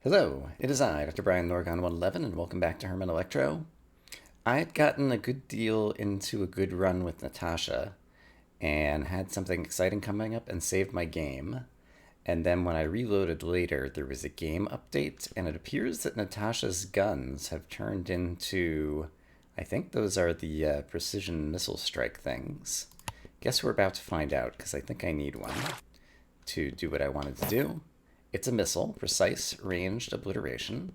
Hello, it is I, Dr. Brian Norgon 111, and welcome back to Herman Electro. I had gotten a good deal into a good run with Natasha and had something exciting coming up and saved my game. And then when I reloaded later, there was a game update, and it appears that Natasha's guns have turned into, I think those are the precision missile strike things. Guess we're about to find out, because I think I need one to do what I wanted to do. It's a missile, precise ranged obliteration.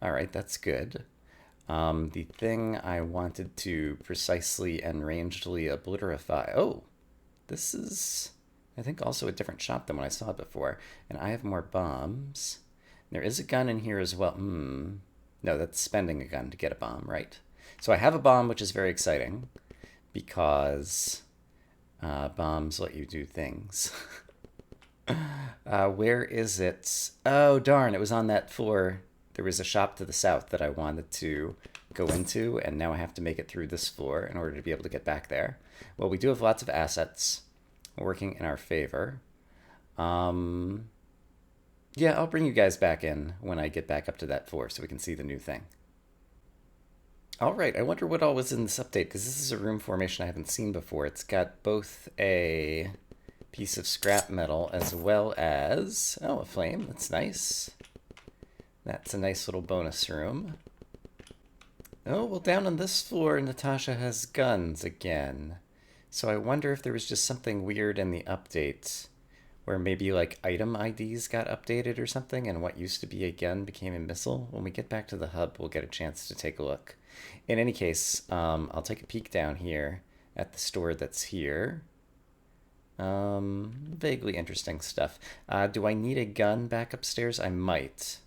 All right, that's good. The thing I wanted to precisely and rangedly obliterify. Oh, this is, I think, also a different shot than when I saw it before. And I have more bombs. There is a gun in here as well. No, that's spending a gun to get a bomb, right? So I have a bomb, which is very exciting because bombs let you do things. Where is it? Oh, darn, it was on that floor. There was a shop to the south that I wanted to go into, and now I have to make it through this floor in order to be able to get back there. Well, we do have lots of assets working in our favor. Um, yeah, I'll bring you guys back in when I get back up to that floor so we can see the new thing. All right, I wonder what all was in this update, because this is a room formation I haven't seen before. It's got both a piece of scrap metal as well as, oh, a flame. That's nice. That's a nice little bonus room. Oh, well, down on this floor, Natasha has guns again. So I wonder if there was just something weird in the update where maybe like item IDs got updated or something and what used to be a gun became a missile. When we get back to the hub, we'll get a chance to take a look. In any case, I'll take a peek down here at the store that's here. Vaguely interesting stuff. Do I need a gun back upstairs? I might.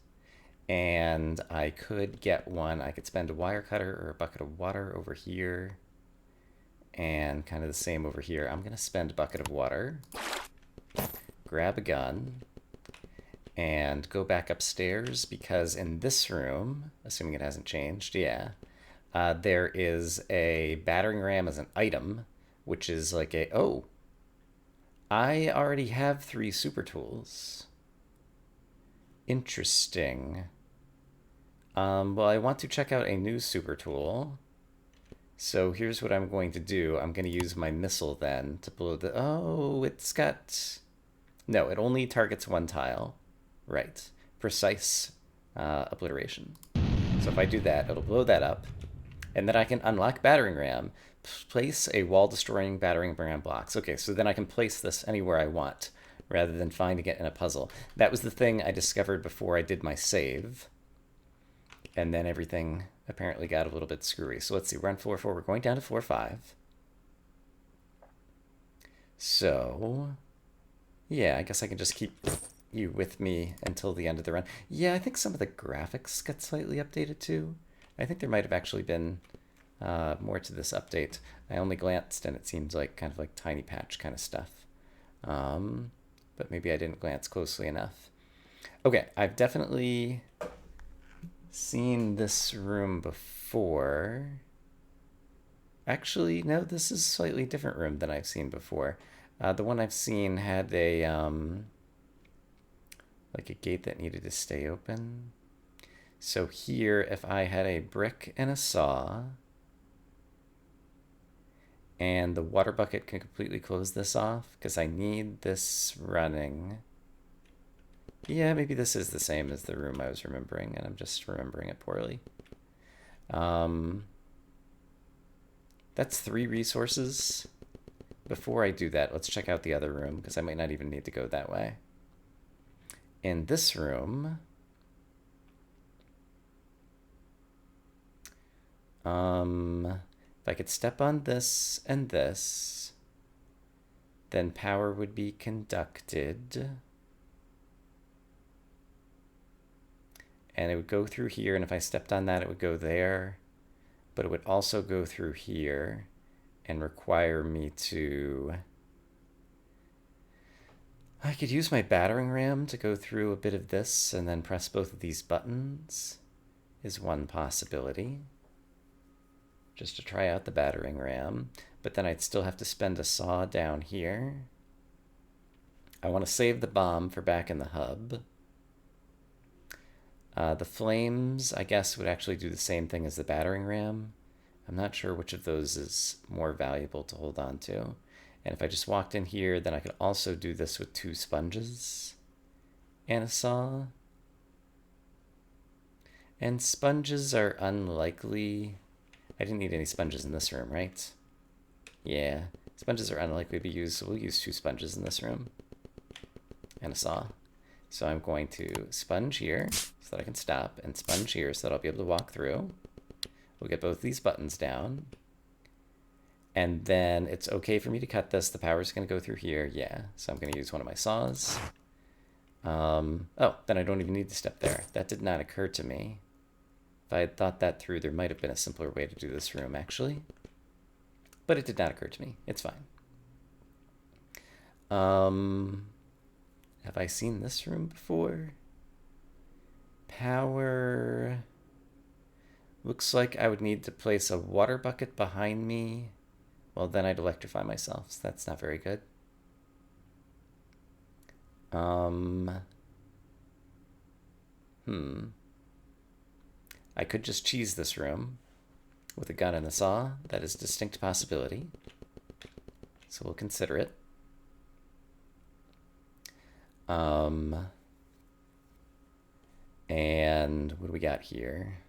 And I could get one. I could spend a wire cutter or a bucket of water over here. And kind of the same over here. I'm going to spend a bucket of water, grab a gun, and go back upstairs because in this room, assuming it hasn't changed, yeah, there is a battering ram as an item, which is like a, oh, I already have 3 super tools. Interesting. Well, I want to check out a new super tool. So here's what I'm going to do. I'm going to use my missile then to blow the... Oh, it's got... No, it only targets one tile. Right. Precise obliteration. So if I do that, it'll blow that up. And then I can unlock battering ram, place a wall-destroying battering ram blocks. Okay, so then I can place this anywhere I want, rather than finding it in a puzzle. That was the thing I discovered before I did my save. And then everything apparently got a little bit screwy. So let's see, we're on floor 4. We're going down to floor 5. So, yeah, I guess I can just keep you with me until the end of the run. Yeah, I think some of the graphics got slightly updated too. I think there might have actually been more to this update. I only glanced and it seems like kind of like tiny patch kind of stuff. But maybe I didn't glance closely enough. Okay, I've definitely seen this room before. Actually, no, this is a slightly different room than I've seen before. The one I've seen had a like a gate that needed to stay open. So here, if I had a brick and a saw, and the water bucket can completely close this off, because I need this running. Yeah, maybe this is the same as the room I was remembering, and I'm just remembering it poorly. That's 3 resources. Before I do that, let's check out the other room, because I might not even need to go that way. In this room, if I could step on this and this, then power would be conducted. And it would go through here, and if I stepped on that, it would go there. But it would also go through here and require me to... I could use my battering ram to go through a bit of this and then press both of these buttons is one possibility. Just to try out the battering ram. But then I'd still have to spend a saw down here. I want to save the bomb for back in the hub. The flames, I guess, would actually do the same thing as the battering ram. I'm not sure which of those is more valuable to hold on to. And if I just walked in here, then I could also do this with 2 sponges and a saw. And sponges are unlikely. I didn't need any sponges in this room, right? Yeah, sponges are unlikely to be used, so we'll use 2 sponges in this room and a saw. So I'm going to sponge here so that I can stop, and sponge here so that I'll be able to walk through. We'll get both these buttons down. And then it's okay for me to cut this. The power's going to go through here. Yeah, so I'm going to use one of my saws. Oh, then I don't even need to step there. That did not occur to me. If I had thought that through, there might have been a simpler way to do this room, actually. But it did not occur to me. It's fine. Have I seen this room before? Power. Looks like I would need to place a water bucket behind me. Well, then I'd electrify myself, so that's not very good. I could just cheese this room with a gun and a saw. That is a distinct possibility. So we'll consider it. And what do we got here?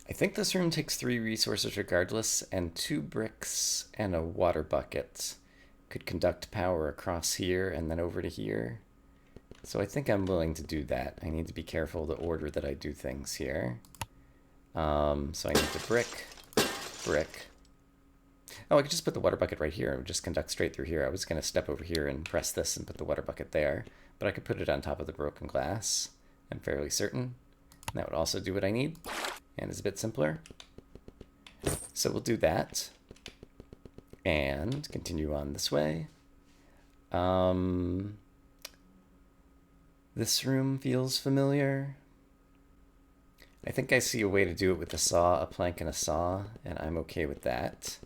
I think this room takes 3 resources regardless, and 2 bricks and a water bucket could conduct power across here and then over to here. So I think I'm willing to do that. I need to be careful the order that I do things here. So I need the brick. Oh, I could just put the water bucket right here and just conduct straight through here. I was going to step over here and press this and put the water bucket there, but I could put it on top of the broken glass. I'm fairly certain. And that would also do what I need, and is a bit simpler. So we'll do that and continue on this way. This room feels familiar. I think I see a way to do it with a saw, a plank, and a saw, and I'm okay with that.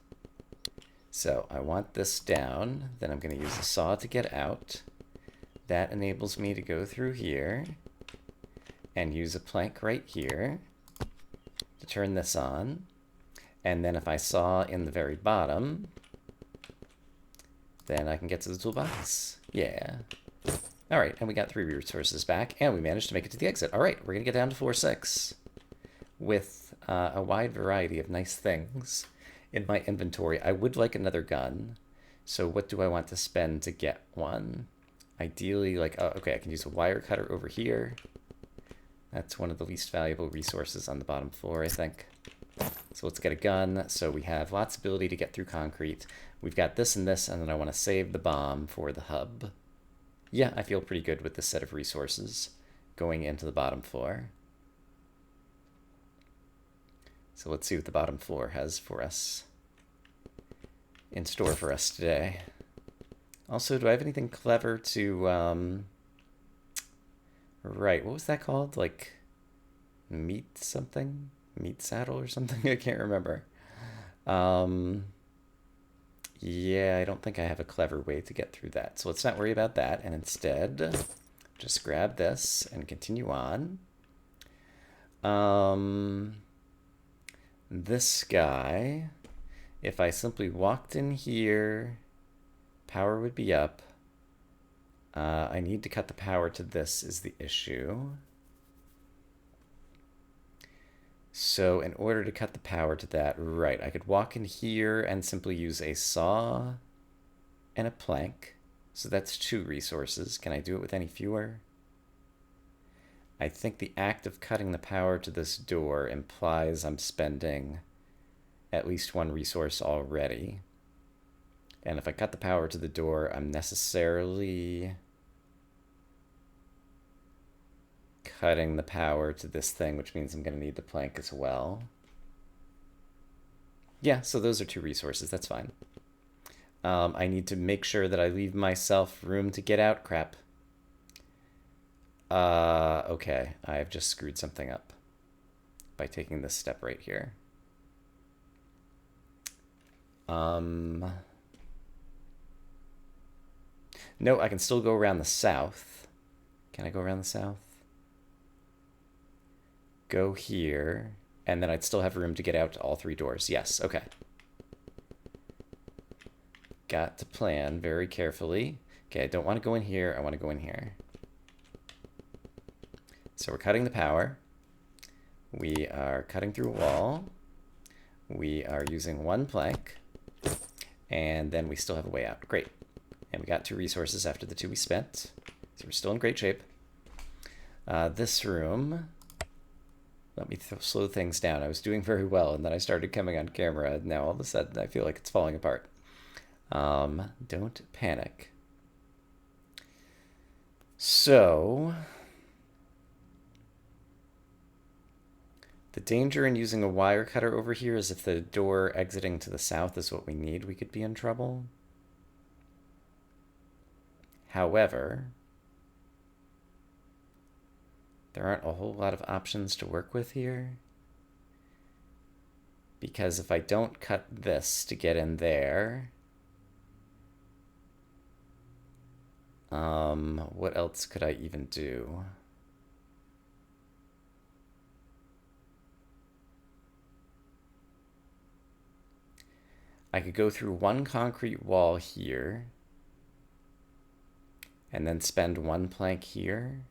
So I want this down, then I'm going to use a saw to get out. That enables me to go through here and use a plank right here to turn this on. And then if I saw in the very bottom, then I can get to the toolbox. Yeah. All right, and we got 3 resources back, and we managed to make it to the exit. All right, we're going to get down to floor 6 with a wide variety of nice things in my inventory. I would like another gun, so what do I want to spend to get one? Ideally, like, oh, okay, I can use a wire cutter over here. That's one of the least valuable resources on the bottom floor, I think. So let's get a gun. So we have lots of ability to get through concrete. We've got this and this, and then I want to save the bomb for the hub. Yeah, I feel pretty good with this set of resources going into the bottom floor. So let's see what the bottom floor has for us in store for us today. Also, do I have anything clever to, right, what was that called? Like, meat something? Meat saddle or something? I can't remember. Yeah, I don't think I have a clever way to get through that. So let's not worry about that, and instead, just grab this and continue on. This guy, if I simply walked in here, power would be up. I need to cut the power to this is the issue. So in order to cut the power to that, right, I could walk in here and simply use a saw and a plank. So that's 2 resources. Can I do it with any fewer? I think the act of cutting the power to this door implies I'm spending at least 1 resource already. And if I cut the power to the door, I'm necessarily cutting the power to this thing, which means I'm going to need the plank as well. Yeah, so those are 2 resources. That's fine. I need to make sure that I leave myself room to get out. Crap. Okay, I've just screwed something up by taking this step right here. No, I can still go around the south. Can I go around the south? go here, and then I'd still have room to get out to all 3 doors. Yes, okay. Got to plan very carefully. Okay, I don't want to go in here. I want to go in here. So we're cutting the power. We are cutting through a wall. We are using 1 plank. And then we still have a way out. Great. And we got 2 resources after the 2 we spent. So we're still in great shape. This room, let me slow things down. I was doing very well, and then I started coming on camera, and now all of a sudden I feel like it's falling apart. Don't panic. So, the danger in using a wire cutter over here is if the door exiting to the south is what we need, we could be in trouble. However, there aren't a whole lot of options to work with here. Because if I don't cut this to get in there, what else could I even do? I could go through 1 concrete wall here, and then spend 1 plank here.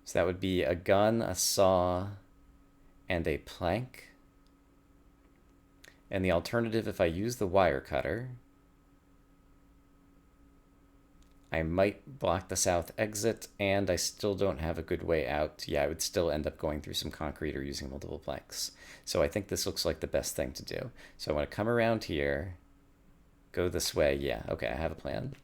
So that would be a gun, a saw, and a plank. And the alternative, if I use the wire cutter, I might block the south exit, and I still don't have a good way out. Yeah, I would still end up going through some concrete or using multiple planks. So I think this looks like the best thing to do. So I want to come around here, go this way. Yeah, okay, I have a plan.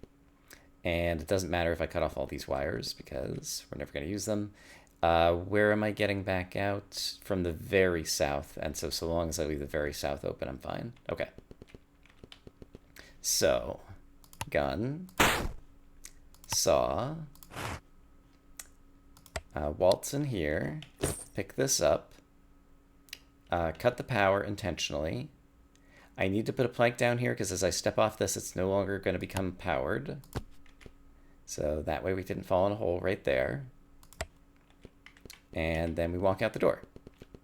And it doesn't matter if I cut off all these wires because we're never going to use them. Where am I getting back out? From the very south. And so long as I leave the very south open, I'm fine. Okay. So, gun, saw, waltz in here, pick this up, cut the power intentionally. I need to put a plank down here because as I step off this, it's no longer going to become powered. So that way we didn't fall in a hole right there. And then we walk out the door.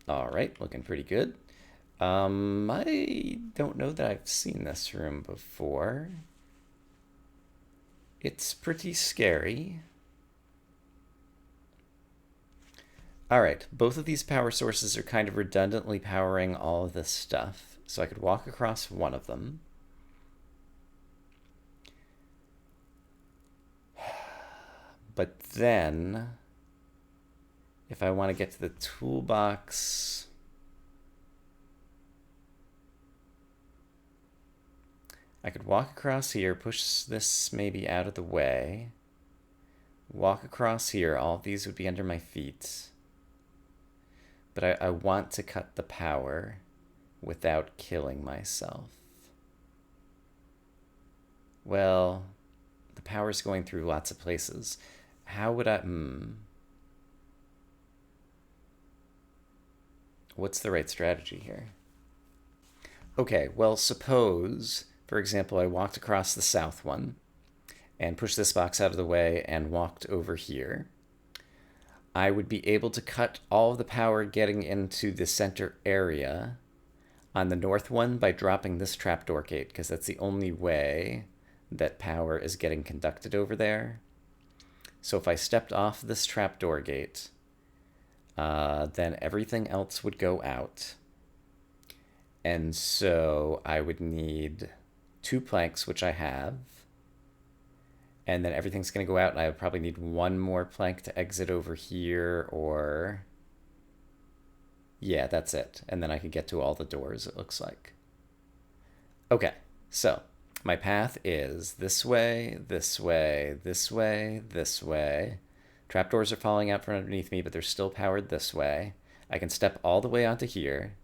All right, looking pretty good. I don't know that I've seen this room before. It's pretty scary. All right, both of these power sources are kind of redundantly powering all of this stuff. So I could walk across one of them. But then, if I want to get to the toolbox, I could walk across here, push this maybe out of the way, walk across here. All of these would be under my feet. But I want to cut the power without killing myself. Well, the power's going through lots of places. How would I... What's the right strategy here? Okay, well, suppose, for example, I walked across the south one and pushed this box out of the way and walked over here. I would be able to cut all of the power getting into the center area on the north one by dropping this trapdoor gate, because that's the only way that power is getting conducted over there. So if I stepped off this trapdoor gate, then everything else would go out. And so I would need 2 planks, which I have. And then everything's going to go out, and I would probably need 1 more plank to exit over here, or... Yeah, that's it. And then I could get to all the doors, it looks like. Okay, so my path is this way, this way, this way, this way. Trapdoors are falling out from underneath me, but they're still powered this way. I can step all the way onto here,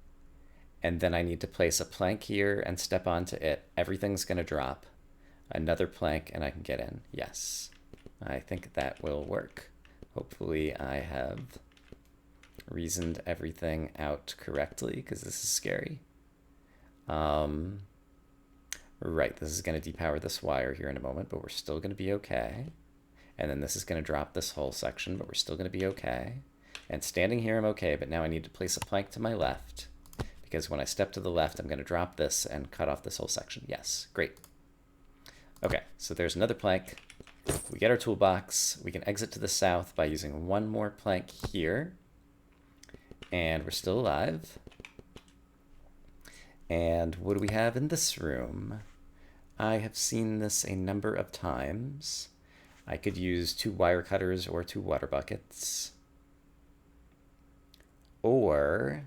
and then I need to place a plank here and step onto it. Everything's going to drop. Another plank, and I can get in. Yes, I think that will work. Hopefully I have reasoned everything out correctly, because this is scary. Right, this is going to depower this wire here in a moment, but we're still going to be okay. And then this is going to drop this whole section, but we're still going to be okay. And standing here I'm okay, but now I need to place a plank to my left, because when I step to the left, I'm going to drop this and cut off this whole section. Yes, great. Okay, so there's another plank. We get our toolbox. We can exit to the south by using one more plank here. And we're still alive. And what do we have in this room? I have seen this a number of times. I could use 2 wire cutters or 2 water buckets. Or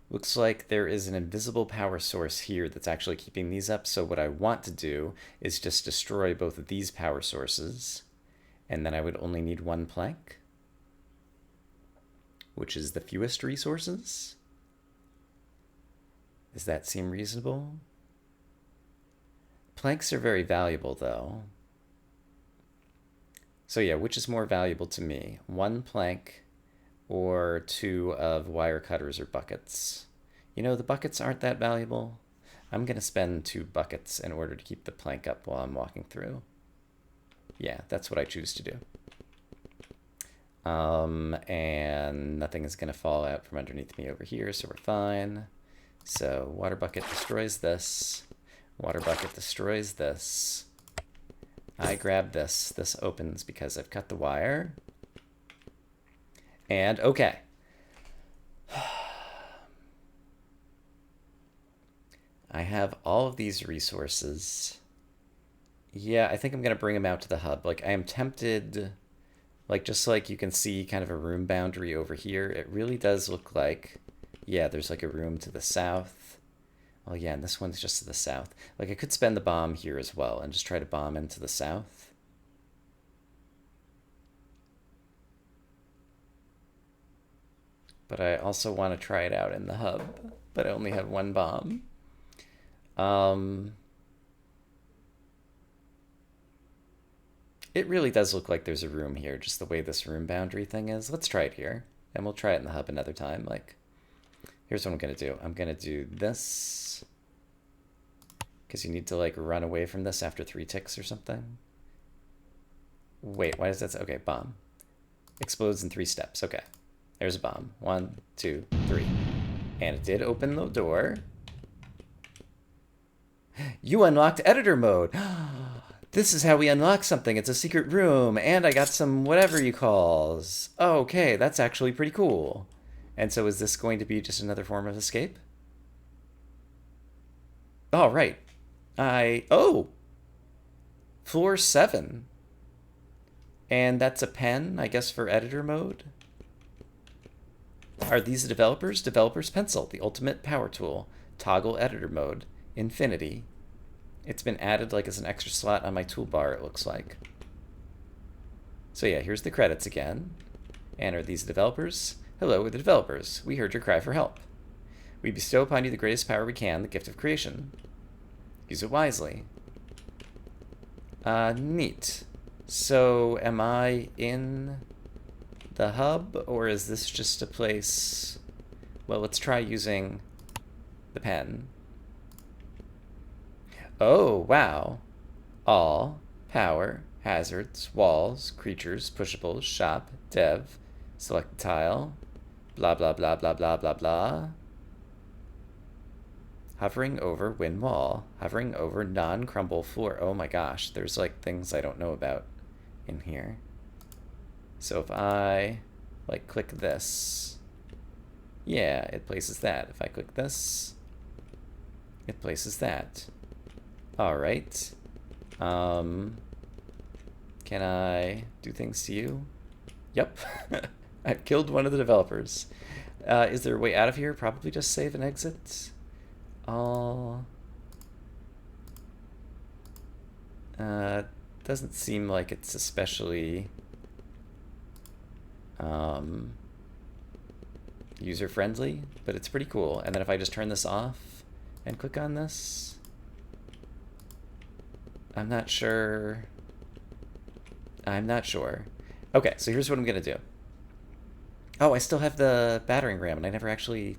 looks like there is an invisible power source here that's actually keeping these up. So what I want to do is just destroy both of these power sources. And then I would only need 1 plank, which is the fewest resources. Does that seem reasonable? Planks are very valuable, though. So yeah, which is more valuable to me? 1 plank or 2 of wire cutters or buckets? You know, the buckets aren't that valuable. I'm going to spend 2 buckets in order to keep the plank up while I'm walking through. Yeah, that's what I choose to do. And nothing is going to fall out from underneath me over here, so we're fine. So water bucket destroys this. Water bucket destroys this. I grab this. This opens because I've cut the wire. And okay. I have all of these resources. Yeah, I think I'm going to bring them out to the hub. Like, I am tempted, like, just like you can see kind of a room boundary over here. It really does look like, yeah, there's like a room to the south. Oh yeah, and this one's just to the south. Like, I could spend the bomb here as well and just try to bomb into the south. But I also want to try it out in the hub, but I only have 1 bomb. It really does look like there's a room here, just the way this room boundary thing is. Let's try it here, and we'll try it in the hub another time. Like, here's what I'm going to do. I'm going to do this, because you need to, like, run away from this after 3 ticks or something. Wait, why does that say? Okay, bomb. Explodes in 3 steps. Okay, there's a bomb. 1, 2, 3. And it did open the door. You unlocked editor mode. This is how we unlock something. It's a secret room, and I got some whatever you calls. Okay, that's actually pretty cool. And so is this going to be just another form of escape? Oh, right. Oh! Floor 7. And that's a pen, I guess, for editor mode. Are these the developers? Developer's pencil, the ultimate power tool. Toggle editor mode. Infinity. It's been added like as an extra slot on my toolbar, it looks like. So yeah, here's the credits again. And are these the developers? Hello, we're the developers. We heard your cry for help. We bestow upon you the greatest power we can, the gift of creation. Use it wisely. Neat. So am I in the hub, or is this just a place? Well, let's try using the pen. Oh, wow. All, power, hazards, walls, creatures, pushables, shop, dev, select tile, blah, blah, blah, blah, blah, blah, blah. Hovering over win wall, hovering over non-crumble floor. Oh my gosh, there's like things I don't know about in here. So if I like click this, yeah, it places that. If I click this, it places that. All right. Can I do things to you? Yep. I've killed one of the developers. Is there a way out of here? Probably just save and exit. Doesn't seem like it's especially user-friendly, but it's pretty cool. And then if I just turn this off and click on this, I'm not sure. Okay, so here's what I'm gonna do. Oh, I still have the battering ram, and I never actually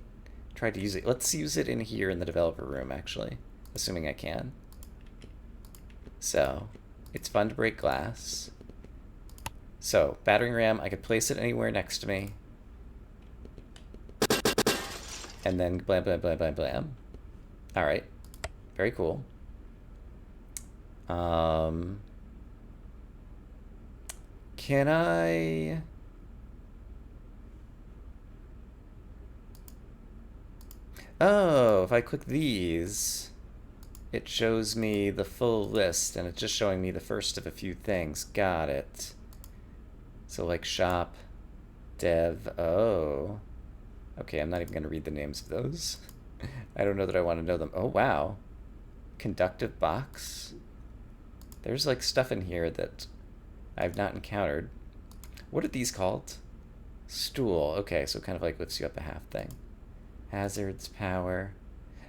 tried to use it. Let's use it in here in the developer room, actually, assuming I can. So, it's fun to break glass. So, battering ram, I could place it anywhere next to me. And then blam, blam, blam, blam, blam. All right. Very cool. Can I... Oh, if I click these, it shows me the full list, and it's just showing me the first of a few things. Got it. So like shop, dev, oh. Okay, I'm not even going to read the names of those. I don't know that I want to know them. Oh, wow. Conductive box. There's like stuff in here that I've not encountered. What are these called? Stool. Okay, so kind of like lifts you up a half thing. Hazards, power.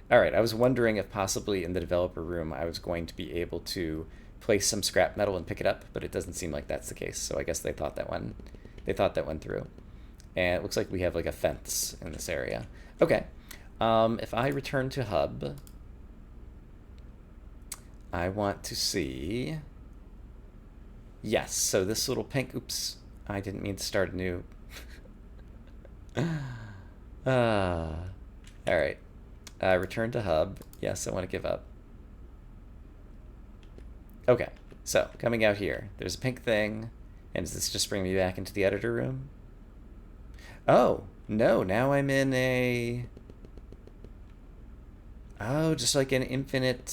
All right, I was wondering if possibly in the developer room I was going to be able to place some scrap metal and pick it up, but it doesn't seem like that's the case. So I guess they thought that one through. And it looks like we have like a fence in this area. Okay. If I return to hub, I want to see... Yes, so this little pink... Oops, I didn't mean to start anew. All right. Return to hub. Yes, I want to give up. Okay, so coming out here, there's a pink thing. And does this just bring me back into the editor room? Oh, no, now I'm in a... Oh, just like an infinite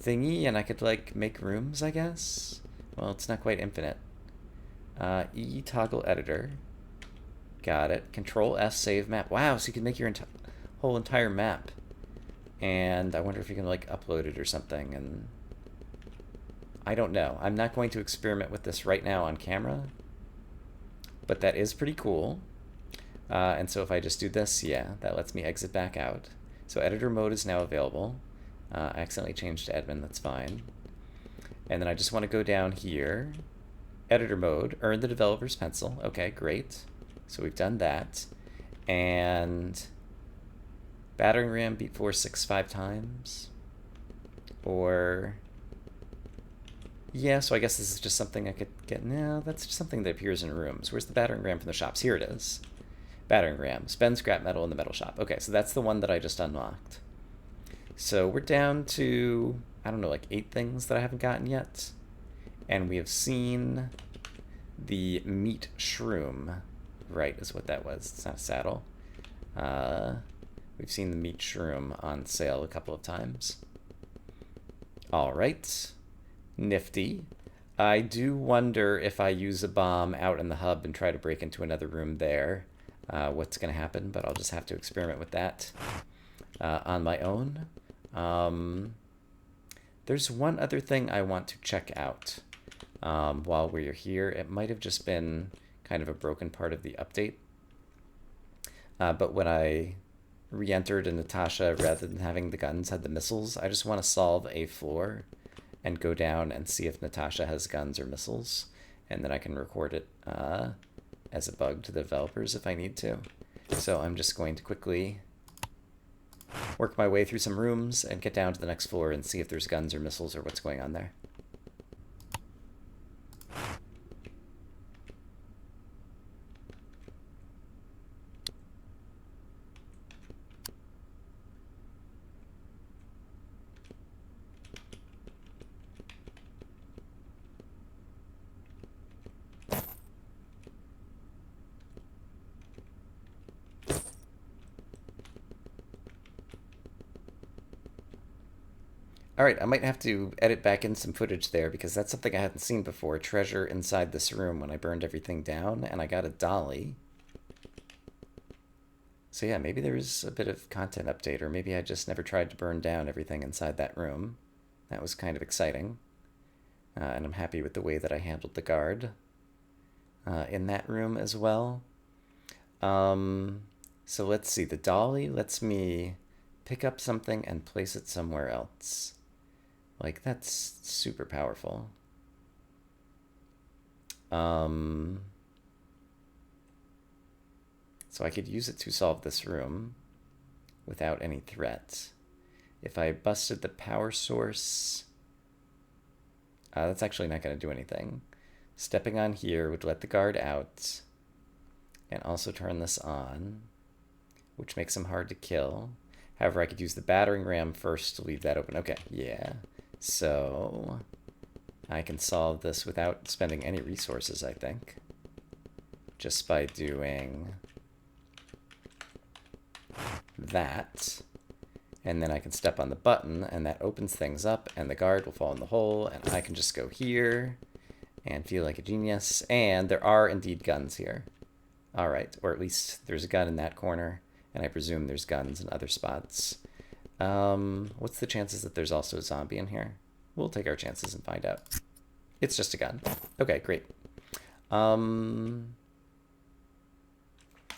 thingy, and I could like make rooms, I guess? Well, it's not quite infinite. E toggle editor. Got it. Control S save map. Wow, so you can make your whole entire map. And I wonder if you can like upload it or something, and I don't know. I'm not going to experiment with this right now on camera, but that is pretty cool. And so if I just do this, yeah, that lets me exit back out. So editor mode is now available. I accidentally changed to admin, that's fine. And then I just want to go down here. Editor mode, earn the developer's pencil. Okay, great. So we've done that. And battering ram beat 465 times. Or... Yeah, so I guess this is just something I could get. No, that's just something that appears in rooms. Where's the battering ram from the shops? Here it is. Battering ram. Spend scrap metal in the metal shop. Okay, so that's the one that I just unlocked. So we're down to, I don't know, like 8 things that I haven't gotten yet. And we have seen the meat shroom. Right, is what that was. It's not a saddle. We've seen the meat shroom on sale a couple of times. All right. Nifty. I do wonder if I use a bomb out in the hub and try to break into another room there, what's going to happen, but I'll just have to experiment with that on my own. There's one other thing I want to check out while we're here. It might have just been kind of a broken part of the update, but when I re-entered and Natasha, rather than having the guns, had the missiles, I just want to solve a floor and go down and see if Natasha has guns or missiles, and then I can record it as a bug to the developers if I need to. So I'm just going to quickly work my way through some rooms and get down to the next floor and see if there's guns or missiles or what's going on there. All right, I might have to edit back in some footage there because that's something I hadn't seen before. Treasure inside this room when I burned everything down, and I got a dolly. So yeah, maybe there's a bit of content update, or maybe I just never tried to burn down everything inside that room. That was kind of exciting. And I'm happy with the way that I handled the guard in that room as well. So let's see, the dolly lets me pick up something and place it somewhere else. Like, that's super powerful. So I could use it to solve this room without any threat. If I busted the power source, that's actually not going to do anything. Stepping on here would let the guard out and also turn this on, which makes him hard to kill. However, I could use the battering ram first to leave that open. Okay, yeah. So I can solve this without spending any resources, I think. Just by doing that. And then I can step on the button, and that opens things up, and the guard will fall in the hole, and I can just go here and feel like a genius. And there are indeed guns here. All right, or at least there's a gun in that corner, and I presume there's guns in other spots. What's the chances that there's also a zombie in here? We'll take our chances and find out. It's just a gun. Okay, great.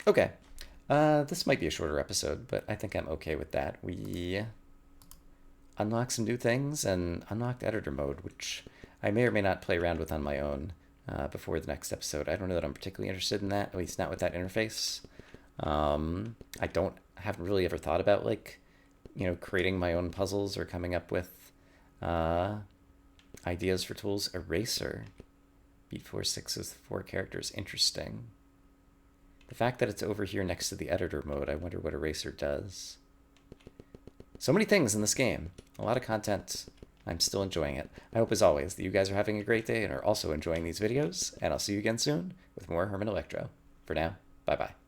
Okay. This might be a shorter episode, but I think I'm okay with that. We unlocked some new things and unlocked editor mode, which I may or may not play around with on my own before the next episode. I don't know that I'm particularly interested in that, at least not with that interface. Haven't really ever thought about, like, creating my own puzzles or coming up with ideas for tools. Eraser. Beat 4.6 with 4 characters. Interesting. The fact that it's over here next to the editor mode, I wonder what Eraser does. So many things in this game. A lot of content. I'm still enjoying it. I hope, as always, that you guys are having a great day and are also enjoying these videos. And I'll see you again soon with more Herman Electro. For now, bye-bye.